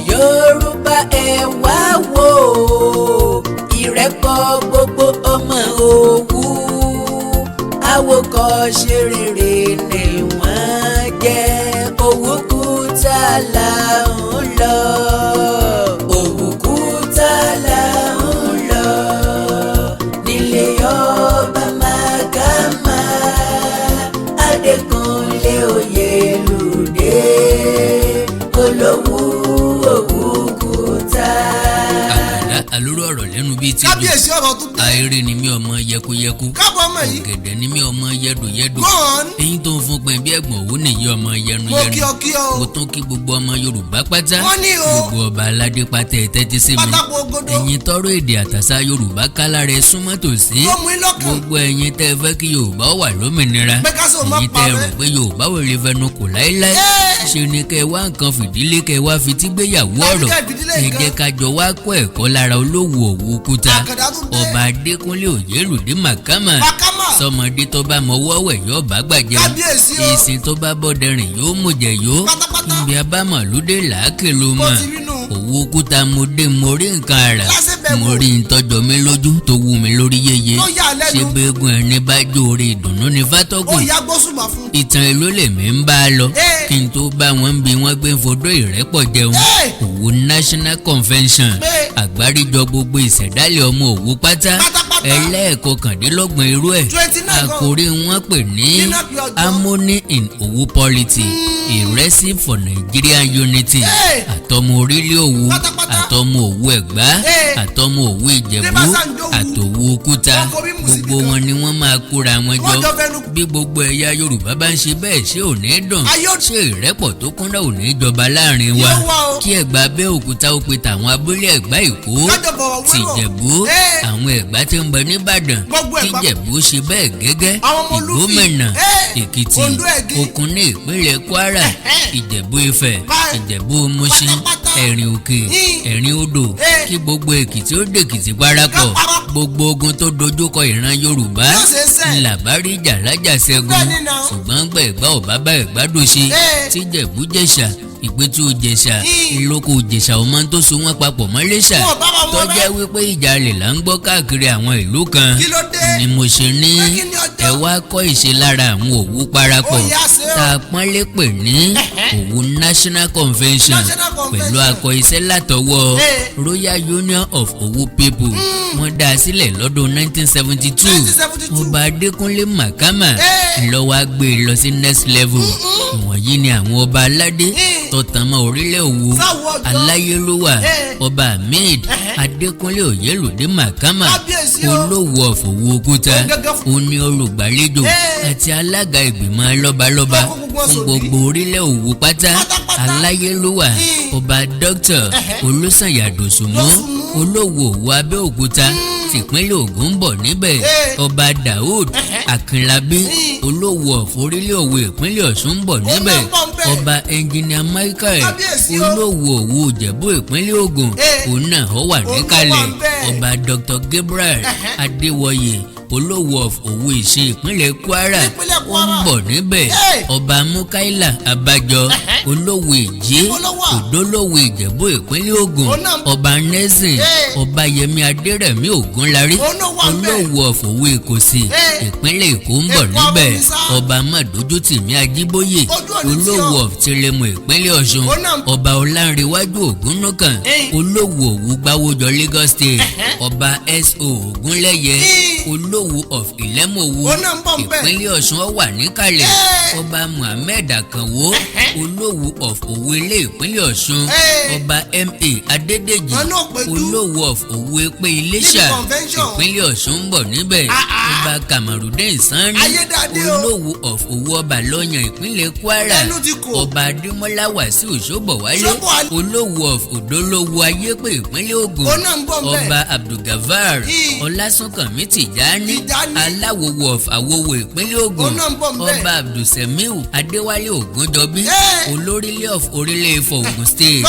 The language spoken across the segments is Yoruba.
Yorùbá ẹ wá wò ìrẹ́pọ̀ gbogbo ọmọ Òwu àwòkọ́ṣe rere ni wọ́n jẹ́. Òwúkúta là ń lọ, Òwúkúta là ń lọ nílé ọba Mágàmá Adékúnlé Oyèlúdé Olówú Òwúkúta. Àlóró ọ̀rọ̀ lẹ́nu bíi ti kábíyèsí ọ̀rọ̀ tó dé. àìrè ni mí ọmọ yẹkuyẹku. kábọ̀ ọmọ yìí. ọ̀gẹ̀dẹ̀ ni mí ọmọ yẹdùyẹdù. gọ́ọ̀n. eyín tó ń fún pẹ̀ bí ẹ̀gbọ̀n òwú nìyí ọmọ yẹnuyẹnu. mo kí ọ kí ọ. mo tún kí gbogbo ọmọ Yorùbá pátá. wọ́n ní o. gbogbo ọba aládé pátá ẹ̀ tẹ́tí sí mi. pátákó ogodo. ẹ̀yin tọrọ èdè àtàṣà Yorùbá kálá rẹ̀ súnmọ́ tòsí. ó mú ilọ́kàn. gbogbo ẹ̀yin tẹ́ fẹ́ kí Yorùbá wà lómìnira. pé ká sọ ma ẹ̀yin pa tẹ́ rẹ. rò pé Yorùbá ò lè fẹnu kò láéláé. ṣe ni kẹ́ wá nǹkan fìdílé kẹ́ wá fi tígbéyàwó ọ̀rọ̀. ẹ jẹ́ ká jọ wá kọ́ ẹ̀kọ́ lára Olówú Òwúkúta. ọba Adékúnlé Oyèlúdé Mágàmá. sọmọdé tó bá mọwọ́ wẹ̀ yóò bá gbàjẹ́. ìsìn tó bá bọ́dẹ̀rìn yóò mú jẹ yó. ibi abámọ̀lúdé làákè ló mọ̀. Òwúkúta mo dé mo rí nǹkan àrà. mo rí ntọ́jọ́ mi lójú tó wù mí lórí yeye. ṣé gbẹ́gun ẹni bá jóore ìdùnnú ni fátọ́gùn. ìtàn èlò lèmi ń bá a lọ. kí n tó bá wọn bí wọ́n gbé fodó ìrẹ́pọ̀ jẹun. Òwu National Convention àgbáríjọ gbogbo ìṣẹ̀dálẹ̀ ọmọ Òwu pátá ẹlẹ́ẹ̀kọkàndínlọ́gbọ̀n irú ẹ̀. àkòrí wọn pè ní harmony in Òwu polity a recipe for Nigerian unity. àtọmọ orílẹ̀ Òwu àtọmọ Òwu Ẹ̀gbá àtọmọ Òwu Ìjẹ̀bú àtòwu Òkúta gbogbo wọn ni wọ́n máa kóra wọn jọ. bí gbogbo ẹ̀yà Yorùbá bá ń ṣe bẹ́ẹ̀ ṣé ò ní dùn. ṣé ìrẹ́pọ̀ tó kúnná ò ní jọba láàrin wa. kí Ẹ̀gbá Abẹ́òkúta ó pe tàwọn abúlé Ẹ̀gbá Èkó tìjẹ̀bú àwọn Ẹ̀gbá tí ń bẹ nìbàdàn kíjẹ̀bú ṣe bẹ́ẹ̀ gẹ́gẹ́. Ìgbómìnà Èkìtì Òkun ní ìpínlẹ̀ Kwara Ìjẹ̀bú Ifẹ̀ Ìjẹ̀bú Mùṣín Ẹ̀rìn Òkè Ẹ̀rìn Odò kí gbogbo Èkìtì ó dèkìtì parapọ̀. gbogbo ogun tó dojúkọ ìran Yorùbá ńlá bá rí jàlájà ṣẹ́gun ṣùgbọ́n Ẹ̀gbá ò bá bá Ẹ̀gbá dòṣe tíjẹ̀bú Jẹ̀ṣà Ìpẹ́tù Jẹ̀ṣà ìlókò Jẹ̀ṣà ọmọ tó so wọ́n papọ̀ mọ́ Iléṣà tó jẹ́ wípé ìjà lè là ń gbọ́ káàkiri àwọn ìlú kan ni mo ṣe ní ẹ wá kọ́ ìṣe lára àwọn Òwu parapọ̀ tá a pọ́nlé pè ní Òwu National Convention pẹ̀lú akọ iṣẹ́ látọwọ́ Royal Union of Òwu People wọ́n dá a sílẹ̀ lọ́dún 1972 ọba Adékúnlé Mágàmá ló wá gbé e lọ sí next level. ìwọ̀nyí ni àwọn ọba aládé tọ̀tàn mọ́ orílẹ̀ Òwu aláyélúwà ọba Ahmed Adékúnlé Oyèlúdé Mágàmá Olówú of Òwúkúta òní olùgbàlejò àti alága ìgbìmọ̀ lọ́balọ́ba fún gbogbo orílẹ̀ Òwu pátá aláyélúwà ọba Dr. Olúsànyà Dòsùnmú Olówú Òwu Abẹ́òkúta tìpínlẹ̀ Ògùn ń bọ̀ níbẹ̀ ọba Daoud Akínlábí Olówú of orílẹ̀ Òwu ìpínlẹ̀ Ọ̀ṣun ń bọ̀ níbẹ̀ ọba Engineer Michael Olówú Òwu Ìjẹ̀bú ìpínlẹ̀ Ògùn òun náà ó wà níkàlẹ̀ ọba Dr. Gabriel Adéwọyè Olówú of Òwu Ìṣin ìpínlẹ̀ Kwara ó ń bọ̀ níbẹ̀ ọba Mukaila Abájọ Olówú Ìjé Òdólówú Ìjẹ̀bú ìpínlẹ̀ Ògùn ọba Nelson ọba Yẹmí Adérẹ̀mí Ògúnlárí Olówú of Òwu Ìkòsì ìpínlẹ̀ Èkó ń bọ̀ níbẹ̀ ọba Mádójútìmí Ajíbóyè Olówú of Tiremu ìpínlẹ̀ Ọ̀ṣun ọba Ọlánrewájú Ògúnnúkàn Olówú Òwu Gbáwójọ Lagos State ọba S.O. Ògúnlẹ́yẹ Olówú of Ìlẹ́mọ̀wú ìpínlẹ̀ Ọ̀ṣun ó wà níkàlẹ̀ ọba Muhammed Àkànwó Olówú of Òwu Ilé ìpínlẹ̀ Ọ̀ṣun ọba M.A. Adédèjì Olówú of Òwu Èpè Iléṣà ìpínlẹ̀ Ọ̀ṣun ń bọ̀ níbẹ̀ ọba Kamarudin Sanni Olówú of Òwu ọba Lọ́yàn ìpínlẹ̀ Kwara ọba Adémọ́lá Wàsíù Ṣóbọ̀wálé Olówú of Òdólówú Ayépè ìpínlẹ̀ Ògùn ọba Abdulgafar Ọlásùnkànmí Tìjání Tijani aláwòwò of Àwòwò ìpínlẹ̀ Ògùn ọba Abdulsemiu Adéwálé Ògúnjọbí olórílé of Orílẹ̀ Ifọ̀ Ògùn state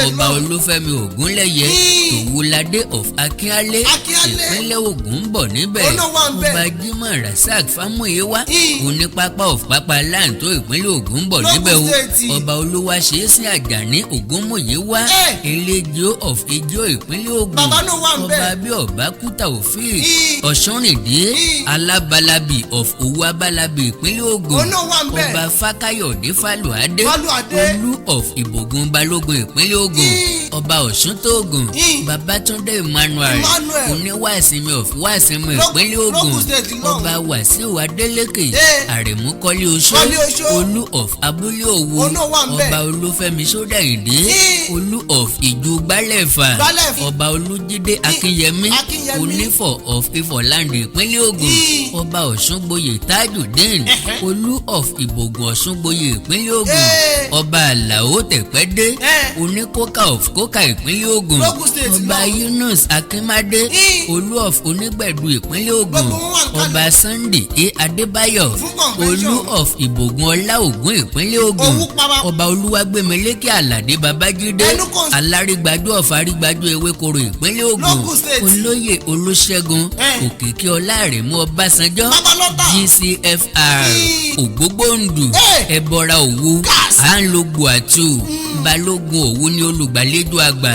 ọba Olúfẹ́mi Ògúnlẹ́yẹ Tòwúladé of Akínálé ìpínlẹ̀ Ògùn ń bọ̀ níbẹ̀ ọba Jimoh Rasaq Fámúyíwá onípápá of Pápálán tó ìpínlẹ̀ Ògùn ń bọ̀ níbẹ̀ o ọba Olúwaṣeésìn Àjàní Ògúnmúyíwá Eléjò of Ijó ìpínlẹ̀ Ògùn ọba Abíọ́bákútà òfin Ọ̀ṣunrìndé Alábalabi of Owó Abalabi ìpínlẹ̀ Ògùn ọba Fákáyọ̀dé Fálùadé Olú of Ìbògùn Balógun ìpínlẹ̀ Ògùn ọba Ọ̀ṣuntógùn Babátúndé Emmanuel oníwàásìmí of Wàásìmí ìpínlẹ̀ Ògùn ọba Wàsíù Adélékè Àrẹ̀múkọ́lé Oṣó Olú of Abúlé Òwò ọba Olúfẹ́mi Ṣódàìndé Olú of Ìjú Gbálẹ̀fà ọba Olújídé Akínyẹmí Onífọ̀ of Ifọ̀land ìpínlẹ̀ Ògùn ọba Ọ̀ṣungboyè Tajudeen Olú of Ìbògùn Ọ̀ṣungboyè ìpínlẹ̀ Ògùn ọba Àlàó Tẹ̀pẹ́dé Oníkókà of Kókà ìpínlẹ̀ Ògùn ọba Yunus Akínmádé Olú of Onígbẹ̀dù ìpínlẹ̀ Ògùn ọba Sunday Adébáyọ̀ Olú of Ìbògùn Ọláògùn ìpínlẹ̀ Ògùn ọba Olúwàgbémilékè Àlàdé Babájídé Alárígbájú of Arígbájú Ewékoro ìpínlẹ̀ Ògùn Olóyè Olúṣẹ́gun Òkìkí Ọlárẹ̀mú Ọbásanjọ́ GCFR Ògbógbòǹdù Ẹbọra Òwu Àńlógbò Àtù Balógun Òwu ní olùgbàlejò àgbà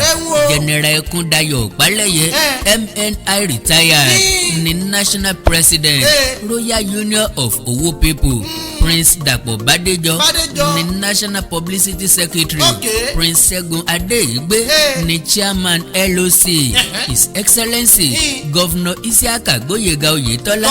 General Ẹkúndayọ̀ Ọ̀pálẹ̀yẹ MNI retired ní National President Royal Union of Owo People Prince Dàpọ̀ Bádéjọ ní National Publicity Secretary Prince Ṣẹ́gun Adéyìgbé ní Chairman LOC His Excellency Governor Isiaka Gbóyèga Oyètọ́lá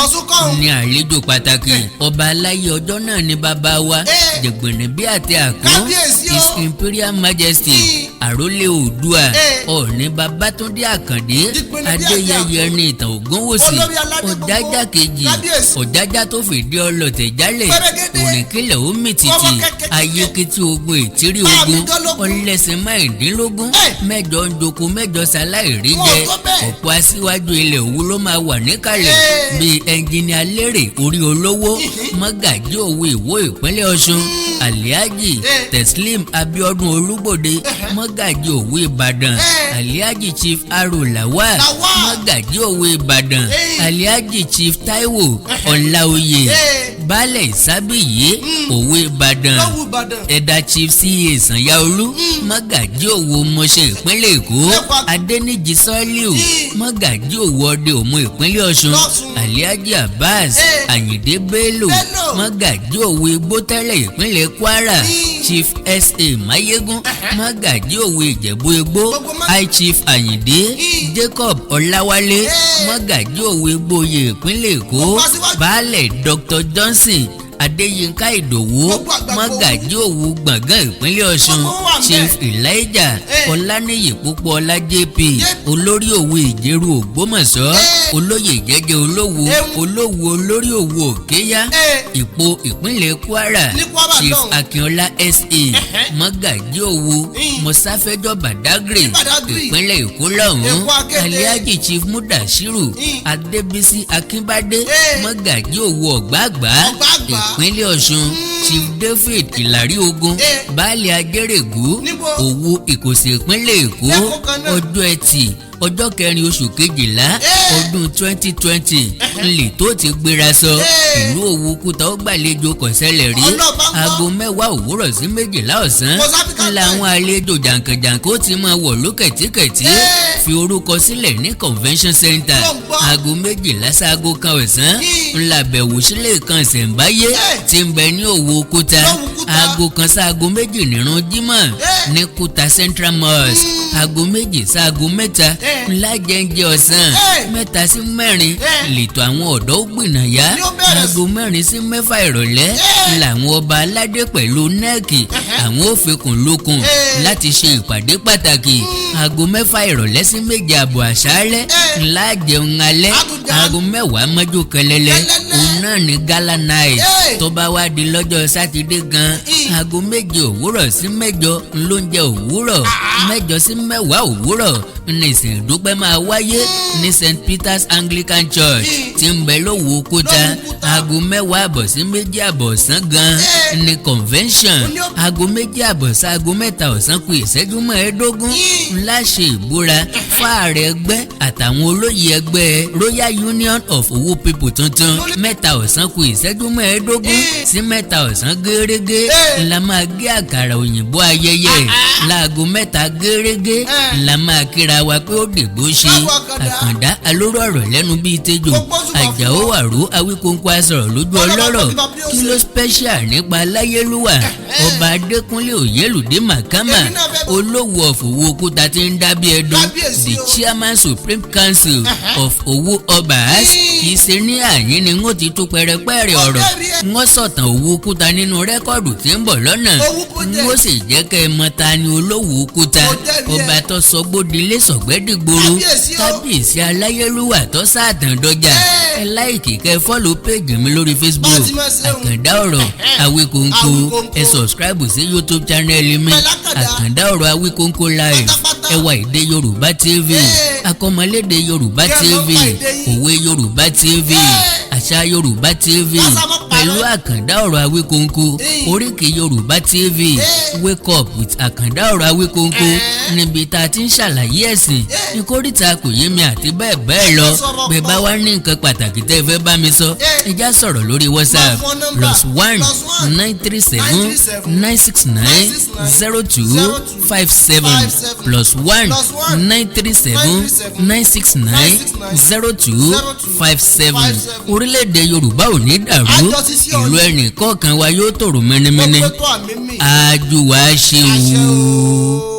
ní àlejò pàtàkì ọba aláyé ọjọ́ náà ní bàbá wa Jẹ̀gbẹ̀nẹ̀ bí àti àkún His Imperial Majesty Àrólé Oòduà Ọọ̀ni Babátúndé Àkàndé Adéyẹyẹ ní ìtàn Ògúnwùsì Ọ̀jájá kejì Ọ̀jájá tó fìdí ọlọ̀tẹ̀ jálẹ̀ òrìnkìlẹ̀ ó mìtìtì ayékétí ogun ìtírí ogun ọlẹ́sìn márùndínlógún mẹ́jọ ń joko mẹ́jọ ṣaláìrí jẹ ọ̀pọ̀ aṣíwájú ilẹ̀ Òwu ló máa wà níkàlẹ̀ bíi ẹnjìnìà Lérè Orí Olówó Mọ́gàjí Òwu Ìwó ìpínlẹ̀ Ọ̀ṣun Alhaji Teslim Abiodun Olúgbòde Mọ́gàjí Òwu Ìbàdàn Alhaji Chief Aro Lawal Mọ́gàjí Òwu Ìbàdàn Alhaji Chief Taiwo Ọláoyè Baálẹ̀ Ìsábìyé Òwu Ìbàdàn Ẹ̀dà Chief C.A. Sanyaolu Mọ́gàjí Òwu Mọ̀ṣẹ́ ìpínlẹ̀ Èkó Adéníjì Sọ́líù Mọ́gàjí Òwu Ọdẹ Òmu ìpínlẹ̀ Ọ̀ṣun Alhaji Abbas Àyìndé Bello Mọ́gàjí Òwu Igbótẹ́lẹ̀ ìpínlẹ̀ Kwara Chief S.A. Mayegun Mọ́gàjí Òwu Ìjẹ̀bú Igbó High Chief Àyìndé Jacob Ọláwálé Mọ́gàjí Òwu Igbóoyè ìpínlẹ̀ Èkó Baálẹ̀ Dr. Johnson Adéyínká Ìdòwú Mọ́gàjí Òwu Gbọ̀ngán ìpínlẹ̀ Ọ̀ṣun Chief Elijah Ọláníyì Pópóọlá JP Olórí Òwu Ìjẹ̀rú Ògbómọ̀ṣọ́ Olóyè Jẹ́jẹ́ Olówu Olówu Olórí Òwu Òkéyá Ìpó ìpínlẹ̀ Kwara Chief Akínọlá S.A. Mọ́gàjí Òwu Mọ́sáfẹ́jọ́ Badagry ìpínlẹ̀ Èkó lọ́hùn Alhaji Chief Mudashiru Adébísí Akínbádé Mọ́gàjí Òwu Ọ̀gbàgbà ìpínlẹ̀ Ọ̀ṣun Chief David Ìlàrí Ogun Baálẹ̀ Ajẹ́rẹ̀gú Òwu Ìkòsí ìpínlẹ̀ Èkó ọjọ́ Ẹtì ọjọ́ 4 oṣù kejìlá ọdún 2020 ńlẹ̀ tó ti gbéra sọ ìlú Òwu Kútà ó gbàlejò kọ̀sẹ́lẹ̀ rí aago 10 òwúrọ̀ sí 12 ọ̀sán ńlá àwọn àlejò jàǹkànjàǹkàn ó ti máa wọ̀ lókẹ̀tíkẹ̀tí fi orúkọ sílẹ̀ ní convention center aago 12 sáago 1 ọ̀sán ńlá bẹ̀wò sílẹ̀ kan ṣẹ̀ǹbáyé tí ń bẹ ní Òwu Kútà aago 1 sáago 2 nírun Jímọ̀ ní Kútà Central Mosque aago 2 sáago 3 ńlá jẹ́ńjẹ́ ọ̀sán 3 sí 4 lètò àwọn ọ̀dọ́ ó gbìnàyà aago 4 sí 6 ìrọ̀lẹ́ làwọn ọba aládé pẹ̀lú nẹ́ẹ̀kì àwọn ò fikùn lukùn láti ṣe ìpàdé pàtàkì aago 6 ìrọ̀lẹ́ sí 7 àbọ̀ àṣálẹ́ ńlá jẹun alẹ́ aago 10 mọ́jú kẹlẹ́lẹ́ òun náà ní gala night tó bá wá di lọ́jọ́ sátidé gan aago 7 òwúrọ̀ sí 8 ńlóúnjẹ òwúrọ̀ 8 sí 10 òwúrọ̀ ní ìsìn ìdúpẹ́ máa wáyé ní St. Peter's Anglican Church tí ń bẹ lówó Òkúta aago 10 àbọ̀ sí 2 àbọ̀ ọ̀sán gan ní convention aago 2 àbọ̀ sí aago 3 ọ̀sán kù ìṣẹ́jú 15 ńlá ṣe ìbúra fáàrẹ ẹgbẹ́ àtàwọn olóyè ẹgbẹ́ Royal Union of Owu People tuntun 3 ọ̀sán kù ìṣẹ́jú 15 sí 3 ọ̀sán gẹ́rẹ́gẹ́ ńlá máa gé àkàrà òyìnbó ayẹyẹ láago 3 gẹ́rẹ́gẹ́ ńlá máa kíra wa pé ó dìgbò ṣe Àkàndá alóró ọ̀rọ̀ lẹ́nu bíi tejò Àjàó Àró Awíkóńkó asọ̀rọ̀ lójú ọlọ́rọ̀ kí ló special nípa Aláyélúwà ọba Adékúnlé Òyèlúdé Màkàmà olówó of Owu Òkúta tí ń dábí ẹdun the chairman Supreme Council of Owu Obas kì í ṣe ní àyín ni wọ́n ti tú pẹrẹpẹrẹ ọ̀rọ̀ wọ́n sọ̀tàn Owu Òkúta nínú rẹ́kọ̀dù tí ń bọ̀ lọ́nà wọ́n sì jẹ́ kẹ́ ẹ mọ̀ ta ni olówó Òkúta ọba tó sọ gbódilé sọ̀gbẹ́dìgboro kábíyèsí Aláyélúwà tó sáàtàn dọjà ẹ láìkì kẹ́ fọ́lù péjì mi lórí Facebook Àkàndá ọ̀rọ̀ Awíkóńkó ẹ sọ̀scribe sí YouTube channel mi Àkàndá ọ̀rọ̀ Awíkóńkó live ẹwà èdè Yorùbá TV akọ́mọlédè Yorùbá TV òwe Yorùbá TV àṣà Yorùbá TV pẹ̀lú Àkàndá ọ̀rọ̀ Awíkóńkó oríkì Yorùbá TV wake up with Àkàndá ọ̀rọ̀ Awíkóńkó níbi tá a ti ń ṣàlàyé ẹ̀sìn ní kórìíta kò yé mi àti bẹ́ẹ̀ bẹ́ẹ̀ lọ bẹ́ẹ̀ bá wá ní nǹkan pàtàkì tẹ́ ẹ fẹ́ bá mi sọ ẹ já sọ̀rọ̀ lórí WhatsApp +1 937 969 0257 +1 937 969 0257 orílẹ̀-èdè Yorùbá ò ní dàrú ìlú ẹnì kọ̀ọ̀kan wa yóò tòrò mẹ́nẹ́mẹ́nẹ́ àjùwà ṣe wò.